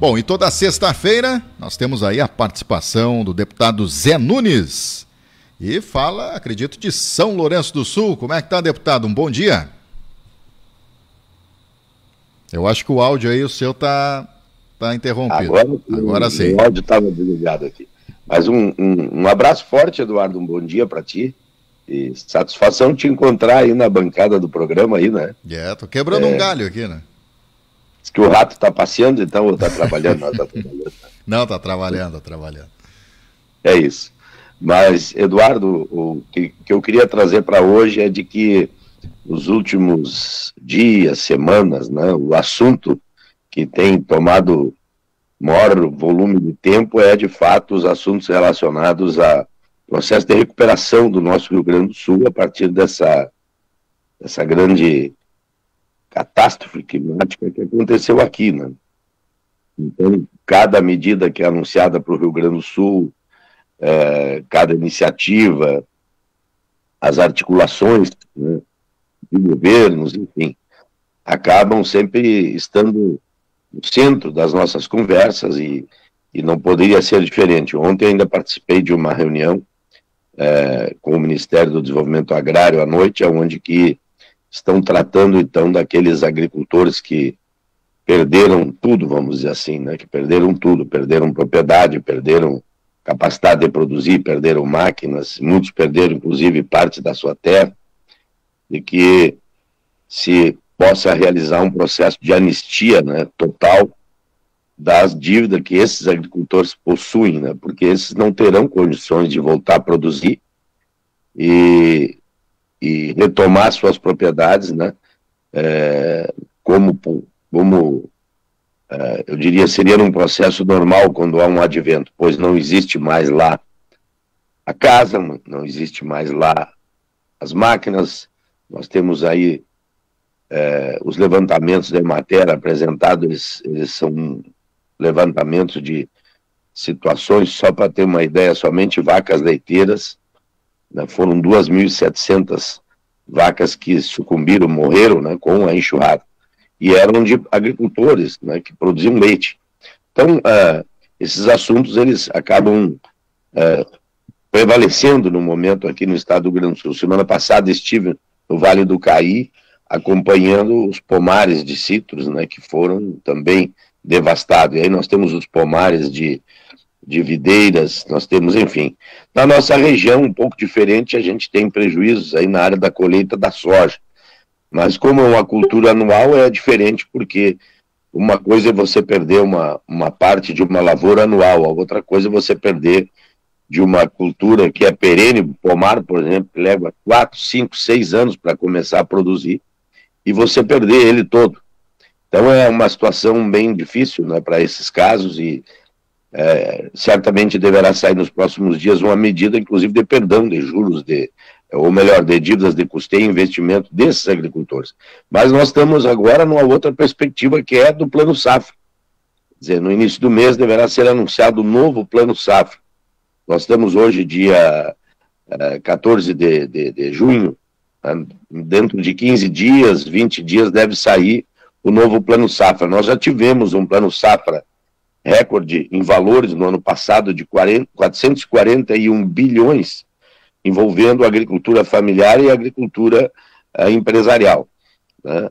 Bom, e toda sexta-feira nós temos aí a participação do deputado Zé Nunes. E fala, acredito, de São Lourenço do Sul. Como é que tá, deputado? Um bom dia. Eu acho que o áudio aí, o seu tá interrompido. Agora sim. O áudio estava desligado aqui. Mas um abraço forte, Eduardo. Um bom dia para ti. E satisfação te encontrar aí na bancada do programa aí, né? Tô quebrando um galho aqui, né? Diz que o rato tá passeando, então, ou tá trabalhando? Não, tá trabalhando. Não, tá trabalhando. É isso. Mas, Eduardo, o que eu queria trazer para hoje é de que nos últimos dias, semanas, né, o assunto que tem tomado maior volume de tempo é, de fato, os assuntos relacionados ao processo de recuperação do nosso Rio Grande do Sul a partir dessa grande catástrofe climática que aconteceu aqui, né? Então, cada medida que é anunciada para o Rio Grande do Sul, cada iniciativa, as articulações, né, de governos, enfim, acabam sempre estando no centro das nossas conversas e não poderia ser diferente. Ontem ainda participei de uma reunião com o Ministério do Desenvolvimento Agrário à noite, onde que estão tratando, então, daqueles agricultores que perderam tudo, vamos dizer assim, né? Que perderam tudo, perderam propriedade, perderam capacidade de produzir, perderam máquinas, muitos perderam, inclusive, parte da sua terra, e que se possa realizar um processo de anistia, né, total das dívidas que esses agricultores possuem, né? Porque esses não terão condições de voltar a produzir e retomar suas propriedades, né, como eu diria, seria num processo normal quando há um advento, pois não existe mais lá a casa, não existe mais lá as máquinas. Nós temos aí os levantamentos da Emater apresentados, eles são levantamentos de situações, só para ter uma ideia, somente vacas leiteiras, né, foram 2.700 vacas que sucumbiram, morreram, né, com a enxurrada, e eram de agricultores, né, que produziam leite. Então, esses assuntos, eles acabam prevalecendo no momento aqui no estado do Rio Grande do Sul. Semana passada estive no Vale do Caí, acompanhando os pomares de citros, né, que foram também devastados. E aí nós temos os pomares de videiras, nós temos, enfim. Na nossa região, um pouco diferente, a gente tem prejuízos aí na área da colheita da soja. Mas como é uma cultura anual, é diferente, porque uma coisa é você perder uma parte de uma lavoura anual, a outra coisa é você perder de uma cultura que é perene, pomar, por exemplo, que leva 4, 5, 6 anos para começar a produzir, e você perder ele todo. Então é uma situação bem difícil, né, para esses casos, e certamente deverá sair nos próximos dias uma medida, inclusive, de perdão de juros, ou melhor, de dívidas de custeio e investimento desses agricultores. Mas nós estamos agora numa outra perspectiva, que é do Plano Safra. Quer dizer, no início do mês deverá ser anunciado o novo Plano Safra. Nós estamos hoje, dia 14 de junho, dentro de 15 dias, 20 dias, deve sair o novo Plano Safra. Nós já tivemos um Plano Safra recorde em valores no ano passado de 441 bilhões, envolvendo a agricultura familiar e a agricultura empresarial, né?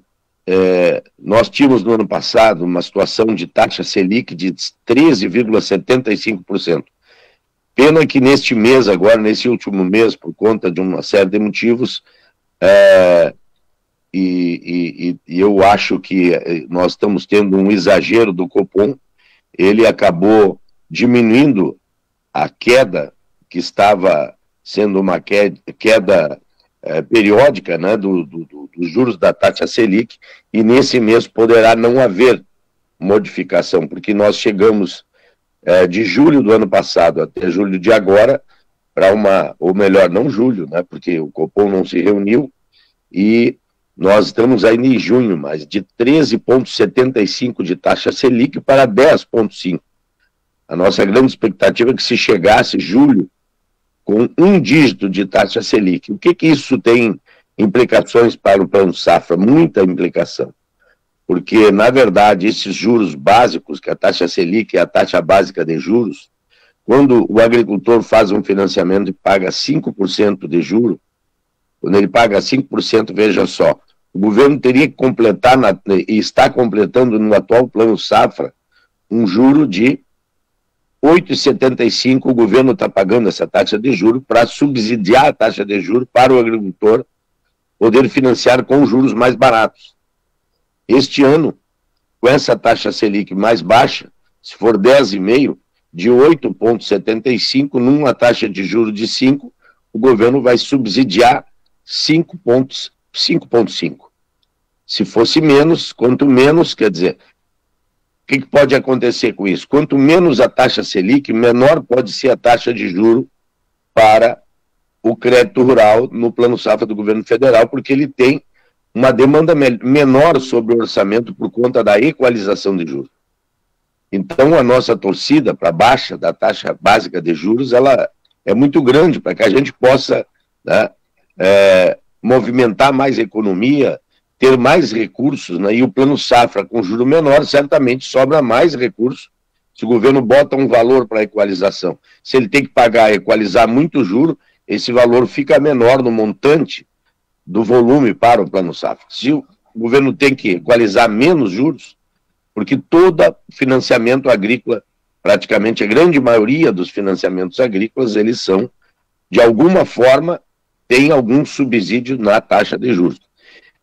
Nós tínhamos no ano passado uma situação de taxa Selic de 13,75%. Pena que neste mês, agora, nesse último mês, por conta de uma série de motivos, e eu acho que nós estamos tendo um exagero do Copom, ele acabou diminuindo a queda, que estava sendo uma queda periódica, né, dos juros da taxa Selic, e nesse mês poderá não haver modificação, porque nós chegamos de julho do ano passado até julho de agora, para ou melhor, não julho, né, porque o Copom não se reuniu, e nós estamos aí em junho, mas de 13,75 de taxa Selic para 10,5. A nossa grande expectativa é que se chegasse julho com um dígito de taxa Selic. O que isso tem implicações para o Plano Safra? Muita implicação. porque, na verdade, esses juros básicos, que a taxa Selic é a taxa básica de juros, quando o agricultor faz um financiamento e paga 5% de juro, quando ele paga 5%, veja só, o governo teria que completar, e está completando no atual Plano Safra, um juro de 8,75%, o governo está pagando essa taxa de juro para subsidiar a taxa de juro para o agricultor poder financiar com juros mais baratos. Este ano, com essa taxa Selic mais baixa, se for 10,5%, de 8,75%, numa taxa de juros de 5%, o governo vai subsidiar 5,5%. Se fosse menos, quanto menos, quer dizer, o que pode acontecer com isso? Quanto menos a taxa Selic, menor pode ser a taxa de juro para o crédito rural no Plano Safra do governo federal, porque ele tem uma demanda menor sobre o orçamento por conta da equalização de juros. Então, a nossa torcida para a baixa da taxa básica de juros, ela é muito grande para que a gente possa, né, movimentar mais a economia, ter mais recursos, né, e o Plano Safra com juro menor, certamente sobra mais recursos. Se o governo bota um valor para a equalização, se ele tem que pagar, equalizar muito juro, esse valor fica menor no montante do volume para o Plano Safra. Se o governo tem que equalizar menos juros, porque todo financiamento agrícola, praticamente a grande maioria dos financiamentos agrícolas, eles são, de alguma forma, tem algum subsídio na taxa de juros.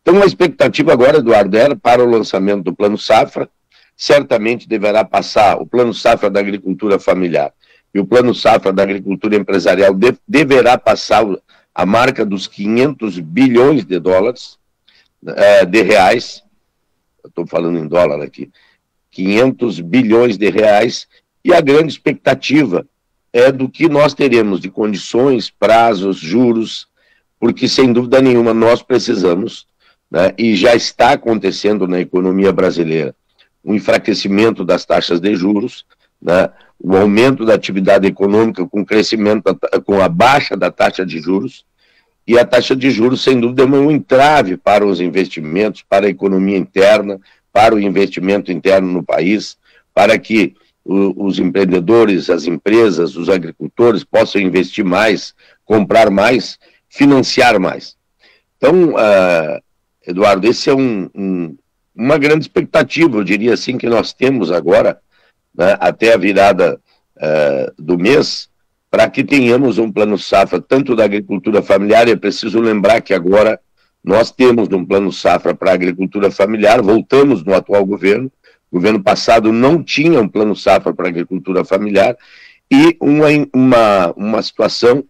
Então, a expectativa agora, Eduardo, era para o lançamento do Plano Safra, certamente deverá passar o Plano Safra da Agricultura Familiar e o Plano Safra da Agricultura Empresarial deverá passar a marca dos 500 bilhões de dólares, de reais, estou falando em dólar aqui, 500 bilhões de reais, e a grande expectativa é do que nós teremos de condições, prazos, juros, porque sem dúvida nenhuma nós precisamos, né, e já está acontecendo na economia brasileira, o enfraquecimento das taxas de juros, né, o aumento da atividade econômica com crescimento, com a baixa da taxa de juros, e a taxa de juros, sem dúvida, é um entrave para os investimentos, para a economia interna, para o investimento interno no país, para que os empreendedores, as empresas, os agricultores possam investir mais, comprar mais, financiar mais. Então, Eduardo, esse é uma grande expectativa, eu diria assim, que nós temos agora, né, até a virada do mês, para que tenhamos um Plano Safra, tanto da agricultura familiar. É preciso lembrar que agora nós temos um Plano Safra para a agricultura familiar, voltamos no atual governo, o governo passado não tinha um Plano Safra para a agricultura familiar, e uma situação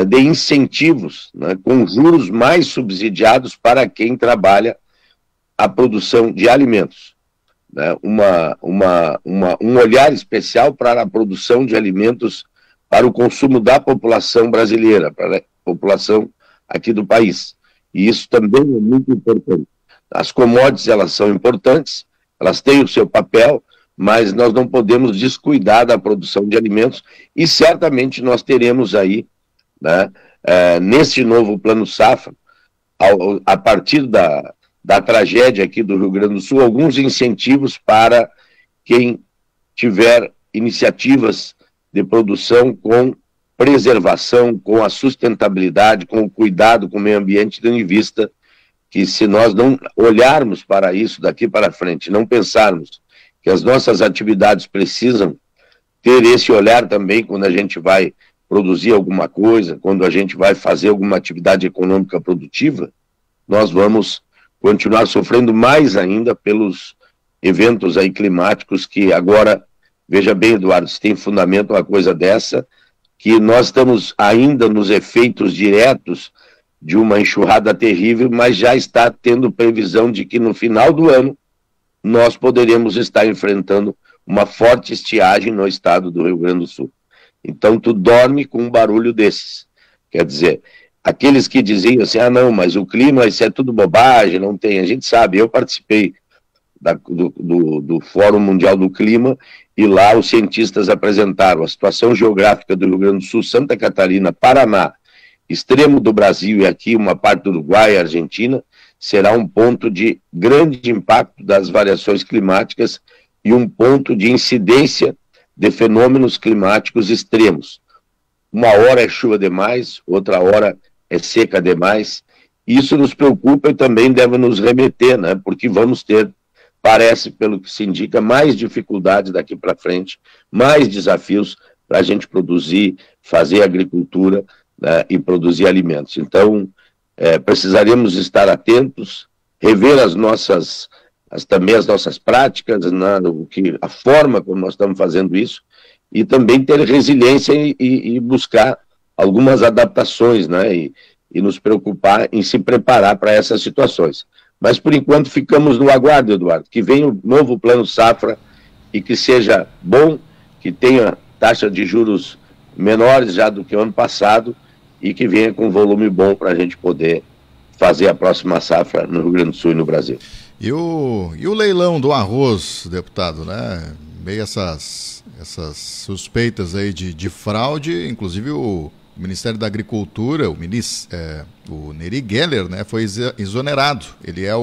de incentivos, né, com juros mais subsidiados para quem trabalha a produção de alimentos. Né, um olhar especial para a produção de alimentos para o consumo da população brasileira, para a população aqui do país. E isso também é muito importante. As commodities, elas são importantes, elas têm o seu papel, mas nós não podemos descuidar da produção de alimentos, e certamente nós teremos aí, né, nesse novo Plano Safra, a partir da tragédia aqui do Rio Grande do Sul, alguns incentivos para quem tiver iniciativas de produção com preservação, com a sustentabilidade, com o cuidado com o meio ambiente, tendo em vista que, se nós não olharmos para isso daqui para frente, não pensarmos que as nossas atividades precisam ter esse olhar também quando a gente vai produzir alguma coisa, quando a gente vai fazer alguma atividade econômica produtiva, nós vamos continuar sofrendo mais ainda pelos eventos aí climáticos que agora, veja bem, Eduardo, se tem fundamento uma coisa dessa, que nós estamos ainda nos efeitos diretos de uma enxurrada terrível, mas já está tendo previsão de que no final do ano nós poderemos estar enfrentando uma forte estiagem no estado do Rio Grande do Sul. Então tu dorme com um barulho desses. Quer dizer, aqueles que diziam assim, não, mas o clima, isso é tudo bobagem, não tem. A gente sabe, eu participei do Fórum Mundial do Clima, e lá os cientistas apresentaram a situação geográfica do Rio Grande do Sul, Santa Catarina, Paraná, extremo do Brasil e aqui uma parte do Uruguai e Argentina, será um ponto de grande impacto das variações climáticas e um ponto de incidência de fenômenos climáticos extremos. Uma hora é chuva demais, outra hora é seca demais. Isso nos preocupa e também deve nos remeter, né? Porque vamos ter, parece, pelo que se indica, mais dificuldades daqui para frente, mais desafios para a gente produzir, fazer agricultura, né, e produzir alimentos. Então, precisaríamos estar atentos, rever também as nossas práticas, né, a forma como nós estamos fazendo isso, e também ter resiliência e buscar algumas adaptações, né, e nos preocupar em se preparar para essas situações. Mas, por enquanto, ficamos no aguardo, Eduardo, que venha o novo Plano Safra e que seja bom, que tenha taxa de juros menores já do que o ano passado e que venha com volume bom para a gente poder fazer a próxima safra no Rio Grande do Sul e no Brasil. E o leilão do arroz, deputado, né? Meio essas suspeitas aí de fraude, inclusive o Ministério da Agricultura, o Neri Geller, né, foi exonerado. Ele é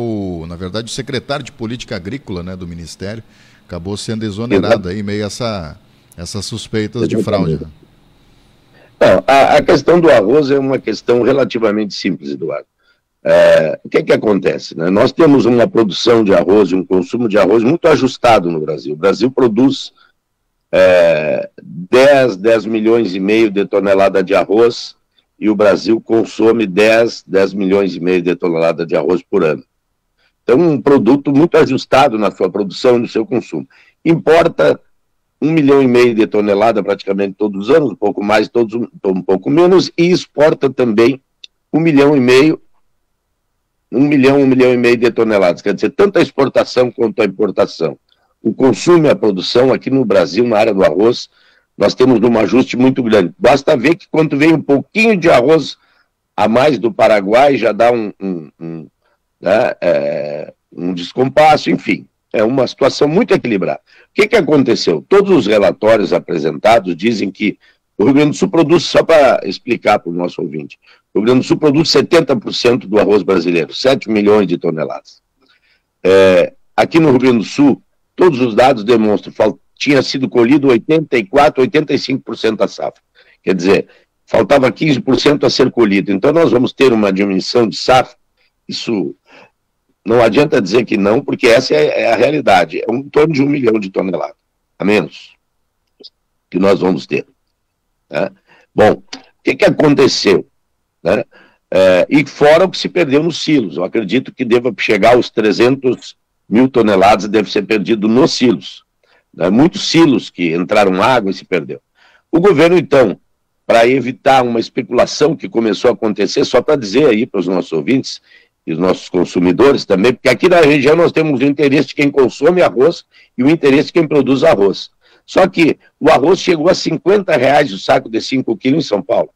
na verdade, o secretário de Política Agrícola, né, do Ministério, acabou sendo exonerado aí, meio essas suspeitas de fraude. Né? Não, a questão do arroz é uma questão relativamente simples, Eduardo. O que acontece? Né? Nós temos uma produção de arroz e um consumo de arroz muito ajustado no Brasil. O Brasil produz 10 milhões e meio de toneladas de arroz e o Brasil consome 10 milhões e meio de toneladas de arroz por ano. Então, um produto muito ajustado na sua produção e no seu consumo. Importa 1,5 milhão de toneladas praticamente todos os anos, um pouco mais, um pouco menos, e exporta também 1,5 milhão de toneladas. Quer dizer, tanto a exportação quanto a importação. O consumo e a produção aqui no Brasil, na área do arroz, nós temos um ajuste muito grande. Basta ver que quando vem um pouquinho de arroz a mais do Paraguai, já dá um descompasso, enfim. É uma situação muito equilibrada. O que aconteceu? Todos os relatórios apresentados dizem que o Rio Grande do Sul produz, só para explicar para o nosso ouvinte, o Rio Grande do Sul produz 70% do arroz brasileiro, 7 milhões de toneladas. Aqui no Rio Grande do Sul, todos os dados demonstram que tinha sido colhido 84%, 85% da safra. Quer dizer, faltava 15% a ser colhido. Então nós vamos ter uma diminuição de safra. Isso não adianta dizer que não, porque essa é a realidade. É em torno de 1 milhão de toneladas, a menos, que nós vamos ter. Né? Bom, o que aconteceu? Né? E fora o que se perdeu nos silos. Eu acredito que deva chegar aos 300 mil toneladas, deve ser perdido nos silos. Né? Muitos silos que entraram água e se perdeu. O governo, então, para evitar uma especulação que começou a acontecer, só para dizer aí para os nossos ouvintes e os nossos consumidores também, porque aqui na região nós temos o interesse de quem consome arroz e o interesse de quem produz arroz. Só que o arroz chegou a R$50 o saco de 5 quilos em São Paulo,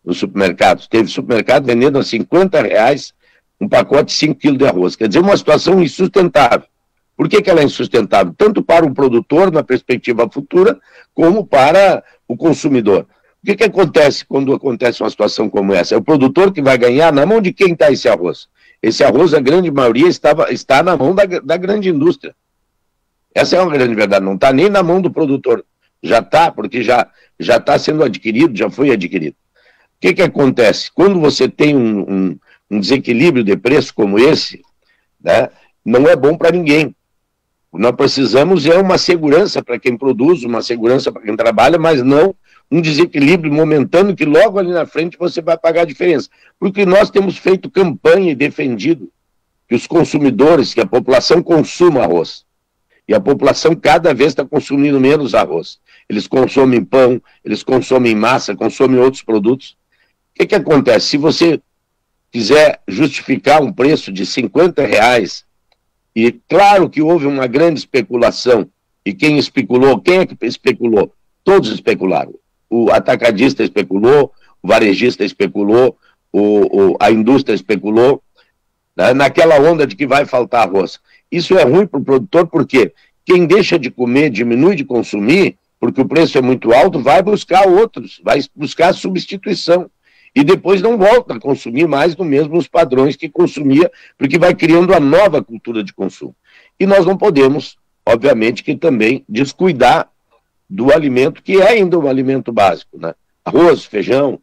nos supermercados. Teve supermercado vendendo a R$50 um pacote de 5 quilos de arroz. Quer dizer, uma situação insustentável. Por que ela é insustentável? Tanto para o produtor, na perspectiva futura, como para o consumidor. O que acontece quando acontece uma situação como essa? É o produtor que vai ganhar. Na mão de quem está esse arroz? Esse arroz, a grande maioria, está na mão da grande indústria. Essa é uma grande verdade, não está nem na mão do produtor. Já está, porque já está sendo adquirido, já foi adquirido. O que acontece? Quando você tem um desequilíbrio de preço como esse, né, não é bom para ninguém. Nós precisamos uma segurança para quem produz, uma segurança para quem trabalha, mas não um desequilíbrio momentâneo que logo ali na frente você vai pagar a diferença. Porque nós temos feito campanha e defendido que os consumidores, que a população consuma arroz. E a população cada vez está consumindo menos arroz. Eles consomem pão, eles consomem massa, consomem outros produtos. O que acontece? Se você quiser justificar um preço de R$50, e claro que houve uma grande especulação, e quem especulou, quem é que especulou? Todos especularam. O atacadista especulou, o varejista especulou, a indústria especulou, né, naquela onda de que vai faltar arroz. Isso é ruim para o produtor, porque quem deixa de comer, diminui de consumir, porque o preço é muito alto, vai buscar outros, vai buscar substituição. e depois não volta a consumir mais no mesmos padrões que consumia, porque vai criando a nova cultura de consumo. E nós não podemos, obviamente, que também descuidar do alimento, que é ainda um alimento básico, né? Arroz, feijão,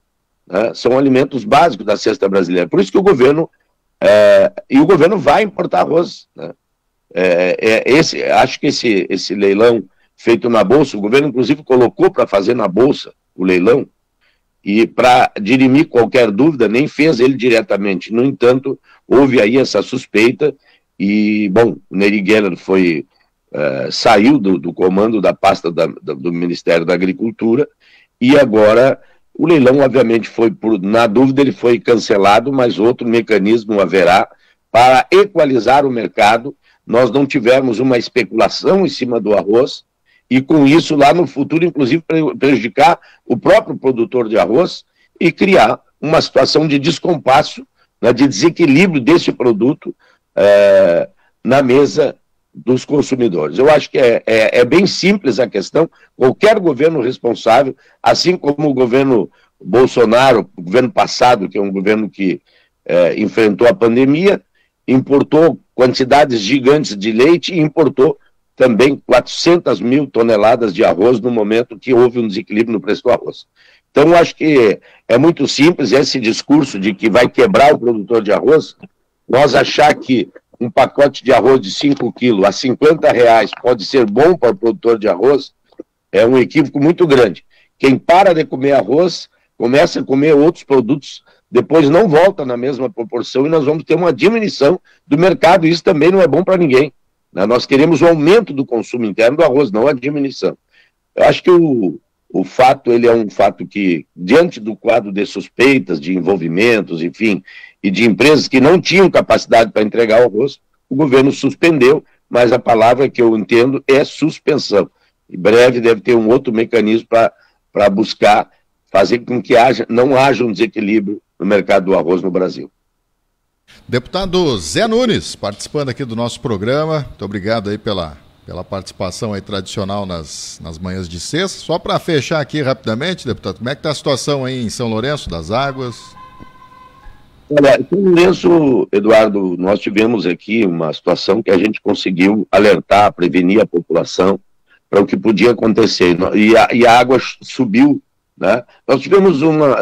né? São alimentos básicos da cesta brasileira. Por isso que o governo, e o governo vai importar arroz, né? Acho que esse leilão feito na Bolsa, o governo inclusive colocou para fazer na Bolsa o leilão, e para dirimir qualquer dúvida, nem fez ele diretamente. No entanto, houve aí essa suspeita, e, bom, o Neri Geller saiu do comando da pasta do Ministério da Agricultura, e agora o leilão, obviamente, na dúvida, ele foi cancelado, mas outro mecanismo haverá para equalizar o mercado. Nós não tivemos uma especulação em cima do arroz, e com isso, lá no futuro, inclusive, prejudicar o próprio produtor de arroz e criar uma situação de descompasso, né, de desequilíbrio desse produto na mesa dos consumidores. Eu acho que é bem simples a questão. Qualquer governo responsável, assim como o governo Bolsonaro, o governo passado, que é um governo que enfrentou a pandemia, importou quantidades gigantes de leite e importou também 400 mil toneladas de arroz no momento que houve um desequilíbrio no preço do arroz. Então, eu acho que é muito simples esse discurso de que vai quebrar o produtor de arroz. Nós achar que um pacote de arroz de 5 quilos a R$50 pode ser bom para o produtor de arroz é um equívoco muito grande. Quem para de comer arroz, começa a comer outros produtos, depois não volta na mesma proporção e nós vamos ter uma diminuição do mercado. Isso também não é bom para ninguém. Nós queremos o aumento do consumo interno do arroz, não a diminuição. Eu acho que o fato, ele é um fato que, diante do quadro de suspeitas, de envolvimentos, enfim, e de empresas que não tinham capacidade para entregar o arroz, o governo suspendeu, mas a palavra que eu entendo é suspensão. Em breve deve ter um outro mecanismo para buscar fazer com que não haja um desequilíbrio no mercado do arroz no Brasil. Deputado Zé Nunes, participando aqui do nosso programa, muito obrigado aí pela participação aí tradicional nas manhãs de sexta. Só para fechar aqui rapidamente, deputado, como é que está a situação aí em São Lourenço das Águas? Olha, em São Lourenço, Eduardo, nós tivemos aqui uma situação que a gente conseguiu alertar, prevenir a população para o que podia acontecer, e a água subiu, né?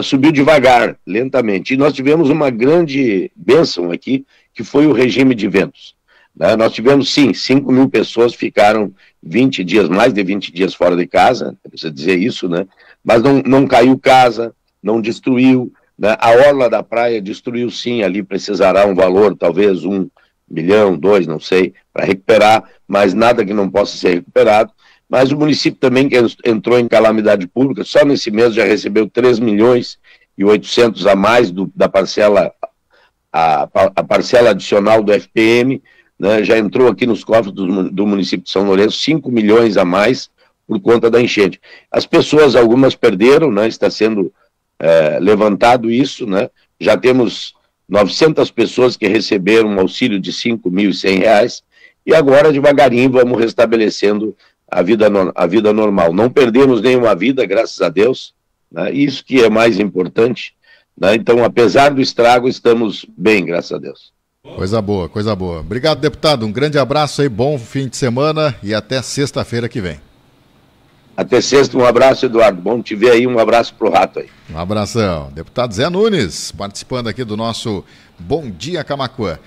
Subiu devagar, lentamente, e nós tivemos uma grande bênção aqui, que foi o regime de ventos. Né? Nós tivemos, sim, 5 mil pessoas ficaram 20 dias, mais de 20 dias fora de casa, precisa dizer isso, né? Mas não caiu casa, não destruiu, né? A orla da praia destruiu, sim, ali precisará um valor, talvez 1 milhão, 2, não sei, para recuperar, mas nada que não possa ser recuperado. Mas o município também, que entrou em calamidade pública, só nesse mês já recebeu 3 milhões e 800 a mais da parcela, a parcela adicional do FPM, né? Já entrou aqui nos cofres do município de São Lourenço 5 milhões a mais por conta da enchente. As pessoas, algumas perderam, né? Está sendo levantado isso, né? Já temos 900 pessoas que receberam um auxílio de R$5.100, e agora, devagarinho, vamos restabelecendo a vida normal. Não perdemos nenhuma vida, graças a Deus, né? Isso que é mais importante, né? Então, apesar do estrago, estamos bem, graças a Deus. Coisa boa, coisa boa. Obrigado, deputado. Um grande abraço aí, bom fim de semana e até sexta-feira que vem. Até sexta, um abraço, Eduardo. Bom te ver aí, um abraço pro rato aí. Um abração. Deputado Zé Nunes, participando aqui do nosso Bom Dia Camaquã.